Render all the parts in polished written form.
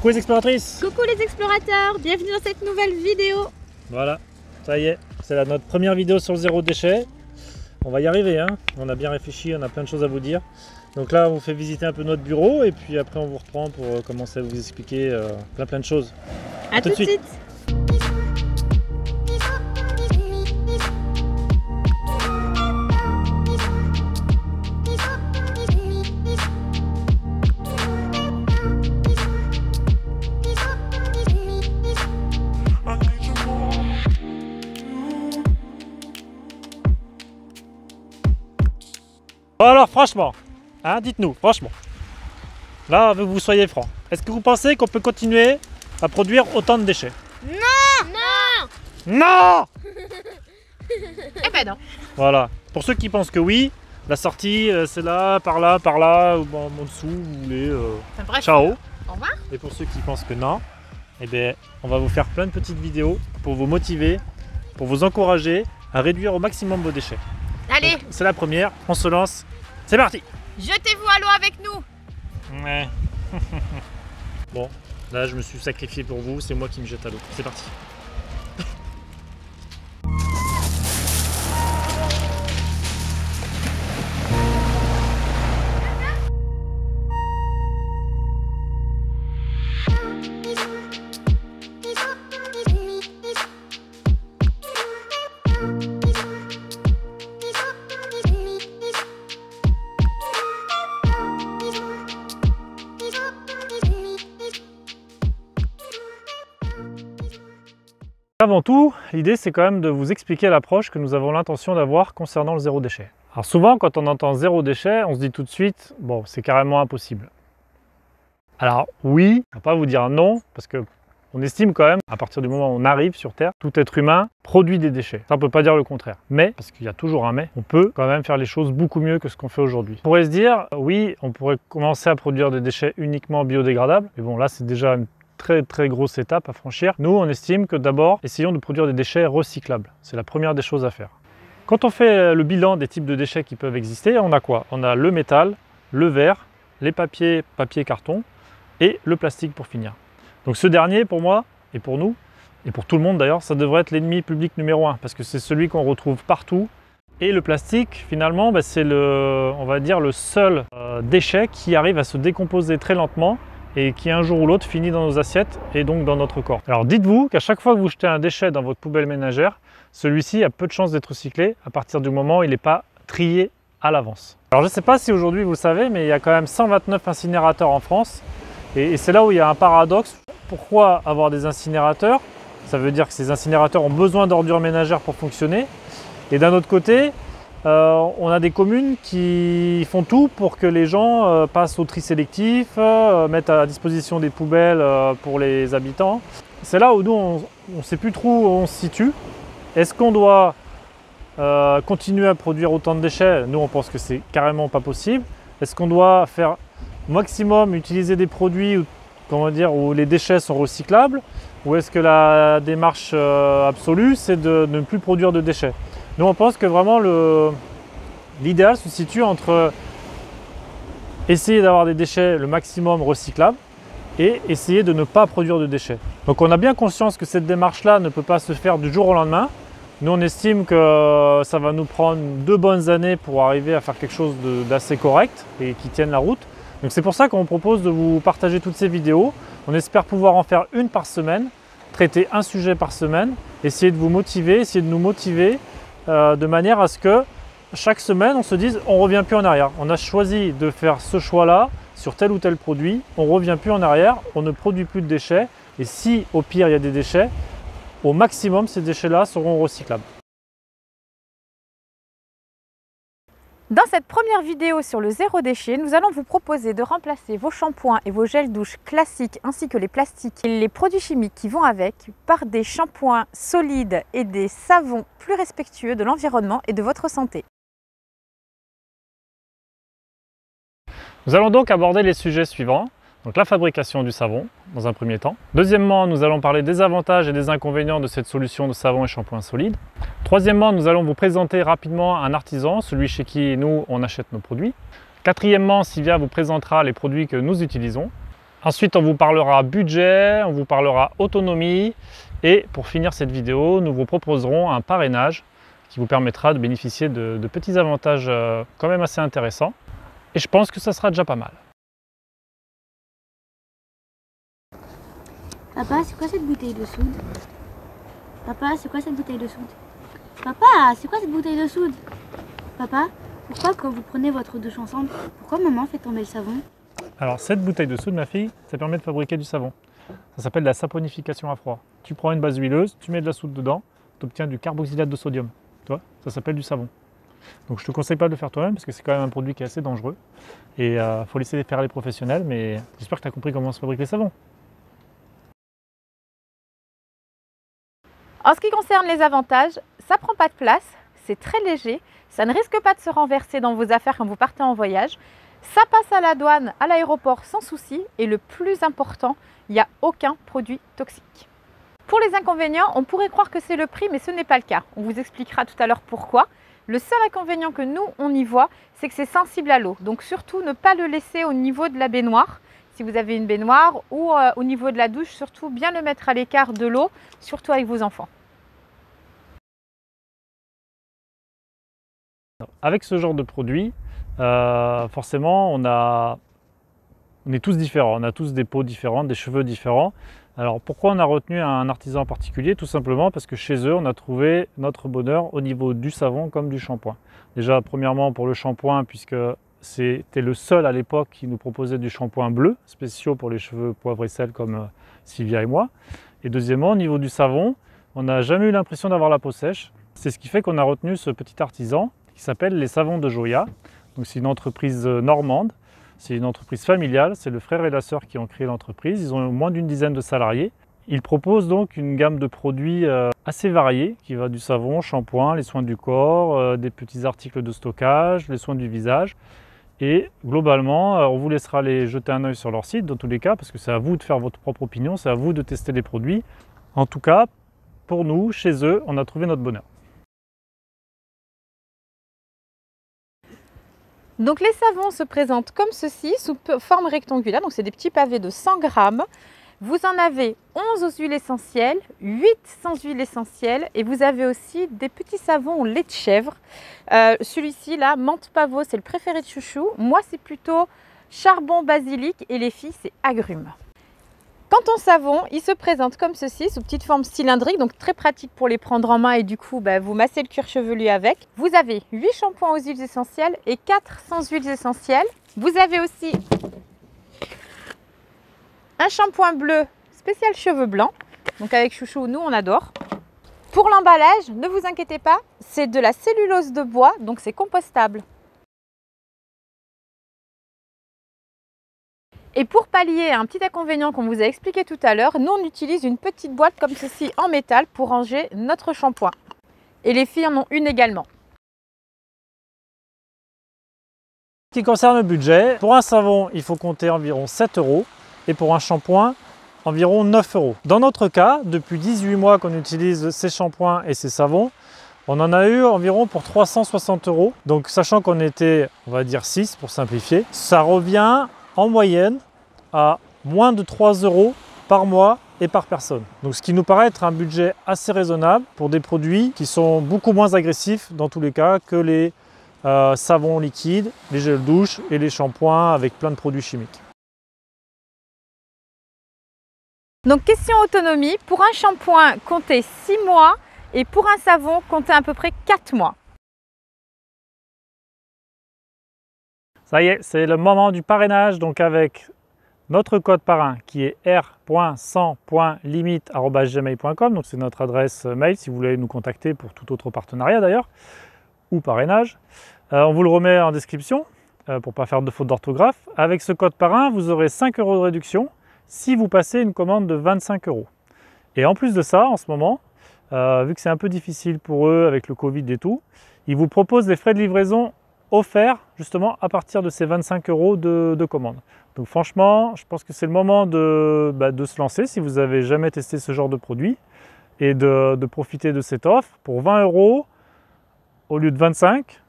Coucou les exploratrices. Coucou les explorateurs, bienvenue dans cette nouvelle vidéo. Voilà, ça y est, c'est notre première vidéo sur le zéro déchet. On va y arriver, hein. On a bien réfléchi, on a plein de choses à vous dire. Donc là, on vous fait visiter un peu notre bureau et puis après on vous reprend pour commencer à vous expliquer plein de choses. À tout de suite. Alors franchement, hein, dites-nous, franchement, là, que vous soyez francs, est-ce que vous pensez qu'on peut continuer à produire autant de déchets? Non. Non. Eh ben non. Voilà, pour ceux qui pensent que oui, la sortie c'est là, par là, ou en dessous, vous voulez, Bref, ciao. Au revoir. Et pour ceux qui pensent que non, eh bien, on va vous faire plein de petites vidéos pour vous motiver, pour vous encourager à réduire au maximum vos déchets. Allez, C'est la première, on se lance, c'est parti. jetez-vous à l'eau avec nous. Ouais. Bon, là je me suis sacrifié pour vous, c'est moi qui me jette à l'eau. C'est parti. Avant tout, l'idée c'est quand même de vous expliquer l'approche que nous avons l'intention d'avoir concernant le zéro déchet. Alors souvent quand on entend zéro déchet, on se dit tout de suite, bon c'est carrément impossible. Alors oui, on ne va pas vous dire non, parce que on estime quand même, à partir du moment où on arrive sur Terre, tout être humain produit des déchets. Ça on ne peut pas dire le contraire. Mais, parce qu'il y a toujours un mais, on peut quand même faire les choses beaucoup mieux que ce qu'on fait aujourd'hui. On pourrait se dire, oui, on pourrait commencer à produire des déchets uniquement biodégradables, mais bon là c'est déjà une très grosse étape à franchir. Nous, on estime que d'abord, essayons de produire des déchets recyclables. C'est la première des choses à faire. Quand on fait le bilan des types de déchets qui peuvent exister, on a quoi? On a le métal, le verre, les papiers, carton et le plastique pour finir. Donc ce dernier, pour moi, et pour nous, et pour tout le monde d'ailleurs, ça devrait être l'ennemi public numéro 1 parce que c'est celui qu'on retrouve partout. Et le plastique, finalement, c'est on va dire le seul déchet qui arrive à se décomposer très lentement et qui un jour ou l'autre finit dans nos assiettes et donc dans notre corps. Alors dites-vous qu'à chaque fois que vous jetez un déchet dans votre poubelle ménagère, celui-ci a peu de chances d'être recyclé à partir du moment où il n'est pas trié à l'avance. Alors je ne sais pas si aujourd'hui vous le savez, mais il y a quand même 129 incinérateurs en France et c'est là où il y a un paradoxe. Pourquoi avoir des incinérateurs? Ça veut dire que ces incinérateurs ont besoin d'ordures ménagères pour fonctionner. Et d'un autre côté, on a des communes qui font tout pour que les gens passent au tri sélectif, mettent à disposition des poubelles pour les habitants. C'est là où nous, on ne sait plus trop où on se situe. Est-ce qu'on doit continuer à produire autant de déchets? Nous, on pense que c'est carrément pas possible. Est-ce qu'on doit faire au maximum, utiliser des produits où les déchets sont recyclables? Ou est-ce que la démarche absolue, c'est de ne plus produire de déchets? Nous, on pense que vraiment l'idéal se situe entre essayer d'avoir des déchets le maximum recyclables et essayer de ne pas produire de déchets. Donc on a bien conscience que cette démarche-là ne peut pas se faire du jour au lendemain. Nous, on estime que ça va nous prendre 2 bonnes années pour arriver à faire quelque chose d'assez correct et qui tienne la route. Donc c'est pour ça qu'on propose de vous partager toutes ces vidéos. On espère pouvoir en faire une par semaine, traiter un sujet par semaine, essayer de vous motiver, essayer de nous motiver de manière à ce que chaque semaine on se dise on ne revient plus en arrière. On a choisi de faire ce choix-là sur tel ou tel produit, on ne revient plus en arrière, on ne produit plus de déchets et si au pire il y a des déchets, au maximum ces déchets-là seront recyclables. Dans cette première vidéo sur le zéro déchet, nous allons vous proposer de remplacer vos shampoings et vos gels douche classiques ainsi que les plastiques et les produits chimiques qui vont avec par des shampoings solides et des savons plus respectueux de l'environnement et de votre santé. Nous allons donc aborder les sujets suivants. Donc la fabrication du savon dans un premier temps. Deuxièmement, nous allons parler des avantages et des inconvénients de cette solution de savon et shampoing solide. Troisièmement, nous allons vous présenter rapidement un artisan, celui chez qui nous on achète nos produits. Quatrièmement, Sylvia vous présentera les produits que nous utilisons. Ensuite, on vous parlera budget, on vous parlera autonomie. Et pour finir cette vidéo, nous vous proposerons un parrainage qui vous permettra de bénéficier de petits avantages quand même assez intéressants. Et je pense que ça sera déjà pas mal. Papa, c'est quoi cette bouteille de soude? Papa, c'est quoi cette bouteille de soude? Papa, c'est quoi cette bouteille de soude? Papa, pourquoi quand vous prenez votre douche ensemble, pourquoi maman fait tomber le savon? Alors cette bouteille de soude, ma fille, ça permet de fabriquer du savon. Ça s'appelle la saponification à froid. Tu prends une base huileuse, tu mets de la soude dedans, tu obtiens du carboxylate de sodium. Tu vois, ça s'appelle du savon. Donc je te conseille pas de le faire toi-même parce que c'est quand même un produit qui est assez dangereux. Et il faut laisser faire les professionnels, mais j'espère que tu as compris comment se fabrique les savons. En ce qui concerne les avantages, ça ne prend pas de place, c'est très léger, ça ne risque pas de se renverser dans vos affaires quand vous partez en voyage, ça passe à la douane, à l'aéroport sans souci et le plus important, il n'y a aucun produit toxique. Pour les inconvénients, on pourrait croire que c'est le prix, mais ce n'est pas le cas. On vous expliquera tout à l'heure pourquoi. Le seul inconvénient que nous, on y voit, c'est que c'est sensible à l'eau. Donc surtout, ne pas le laisser au niveau de la baignoire. Si vous avez une baignoire ou au niveau de la douche, surtout bien le mettre à l'écart de l'eau, surtout avec vos enfants. Avec ce genre de produit, forcément, on est tous différents, on a tous des peaux différentes, des cheveux différents. Alors pourquoi on a retenu un artisan en particulier? Tout simplement parce que chez eux, on a trouvé notre bonheur au niveau du savon comme du shampoing. Déjà, premièrement pour le shampoing, puisque c'était le seul à l'époque qui nous proposait du shampoing bleu, spéciaux pour les cheveux poivre et sel comme Sylvia et moi. Et deuxièmement, au niveau du savon, on n'a jamais eu l'impression d'avoir la peau sèche. C'est ce qui fait qu'on a retenu ce petit artisan qui s'appelle les Savons de Joya. Donc c'est une entreprise normande, c'est une entreprise familiale, c'est le frère et la sœur qui ont créé l'entreprise. Ils ont moins d'une dizaine de salariés. Ils proposent donc une gamme de produits assez variés qui va du savon, shampoing, les soins du corps, des petits articles de stockage, les soins du visage. Et globalement, on vous laissera aller jeter un œil sur leur site dans tous les cas parce que c'est à vous de faire votre propre opinion, c'est à vous de tester les produits. En tout cas, pour nous, chez eux, on a trouvé notre bonheur. Donc les savons se présentent comme ceci, sous forme rectangulaire, donc c'est des petits pavés de 100 grammes. Vous en avez 11 aux huiles essentielles, 8 sans huile essentielle et vous avez aussi des petits savons au lait de chèvre. Celui-ci là, menthe pavot, c'est le préféré de chouchou. Moi c'est plutôt charbon basilic et les filles c'est agrumes. Quant au savon, il se présente comme ceci, sous petite forme cylindrique, donc très pratique pour les prendre en main et du coup, vous massez le cuir chevelu avec. Vous avez 8 shampoings aux huiles essentielles et 4 sans huiles essentielles. Vous avez aussi un shampoing bleu spécial cheveux blancs, donc avec chouchou, nous on adore. Pour l'emballage, ne vous inquiétez pas, c'est de la cellulose de bois, donc c'est compostable. Et pour pallier à un petit inconvénient qu'on vous a expliqué tout à l'heure, nous on utilise une petite boîte comme ceci en métal pour ranger notre shampoing. Et les filles en ont une également. En ce qui concerne le budget, pour un savon, il faut compter environ 7 € et pour un shampoing, environ 9 €. Dans notre cas, depuis 18 mois qu'on utilise ces shampoings et ces savons, on en a eu environ pour 360 €. Donc sachant qu'on était, on va dire 6 pour simplifier, ça revient en moyenne à moins de 3 € par mois et par personne. Donc ce qui nous paraît être un budget assez raisonnable pour des produits qui sont beaucoup moins agressifs dans tous les cas que les savons liquides, les gels douche et les shampoings avec plein de produits chimiques. Donc question autonomie, pour un shampoing, comptez 6 mois et pour un savon, comptez à peu près 4 mois. Ça y est, c'est le moment du parrainage, donc avec notre code parrain qui est r.100.limite@gmail.com, donc c'est notre adresse mail si vous voulez nous contacter pour tout autre partenariat d'ailleurs, ou parrainage. On vous le remet en description pour ne pas faire de faute d'orthographe. Avec ce code parrain, vous aurez 5 € de réduction si vous passez une commande de 25 €. Et en plus de ça, en ce moment, vu que c'est un peu difficile pour eux avec le Covid et tout, ils vous proposent des frais de livraison offerts justement à partir de ces 25 € de commande. Donc franchement, je pense que c'est le moment de se lancer si vous n'avez jamais testé ce genre de produit et de profiter de cette offre pour 20 € au lieu de 25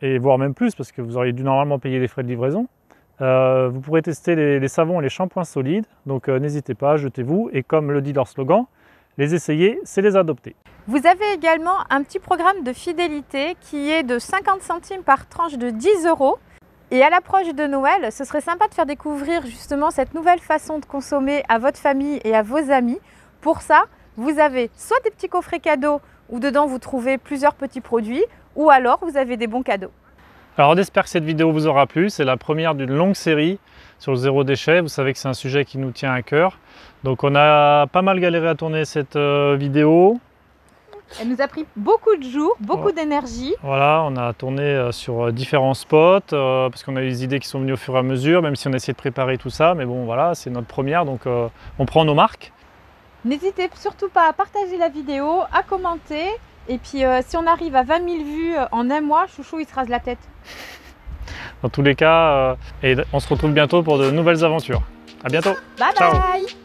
et voire même plus parce que vous auriez dû normalement payer les frais de livraison. Vous pourrez tester les savons et les shampoings solides, donc n'hésitez pas, jetez-vous. Et comme le dit leur slogan, les essayer, c'est les adopter. Vous avez également un petit programme de fidélité qui est de 50 centimes par tranche de 10 €. Et à l'approche de Noël, ce serait sympa de faire découvrir justement cette nouvelle façon de consommer à votre famille et à vos amis. Pour ça, vous avez soit des petits coffrets cadeaux où dedans vous trouvez plusieurs petits produits, ou alors vous avez des bons cadeaux. Alors on espère que cette vidéo vous aura plu, c'est la première d'une longue série sur le zéro déchet. Vous savez que c'est un sujet qui nous tient à cœur. Donc on a pas mal galéré à tourner cette vidéo. Elle nous a pris beaucoup de jours, beaucoup d'énergie. Voilà, on a tourné sur différents spots, parce qu'on a eu des idées qui sont venues au fur et à mesure, même si on a essayé de préparer tout ça. Mais bon voilà, c'est notre première, donc on prend nos marques. N'hésitez surtout pas à partager la vidéo, à commenter. Et puis si on arrive à 20 000 vues en un mois, Chouchou il se rase la tête. Dans tous les cas, et on se retrouve bientôt pour de nouvelles aventures. À bientôt. Bye Ciao. bye.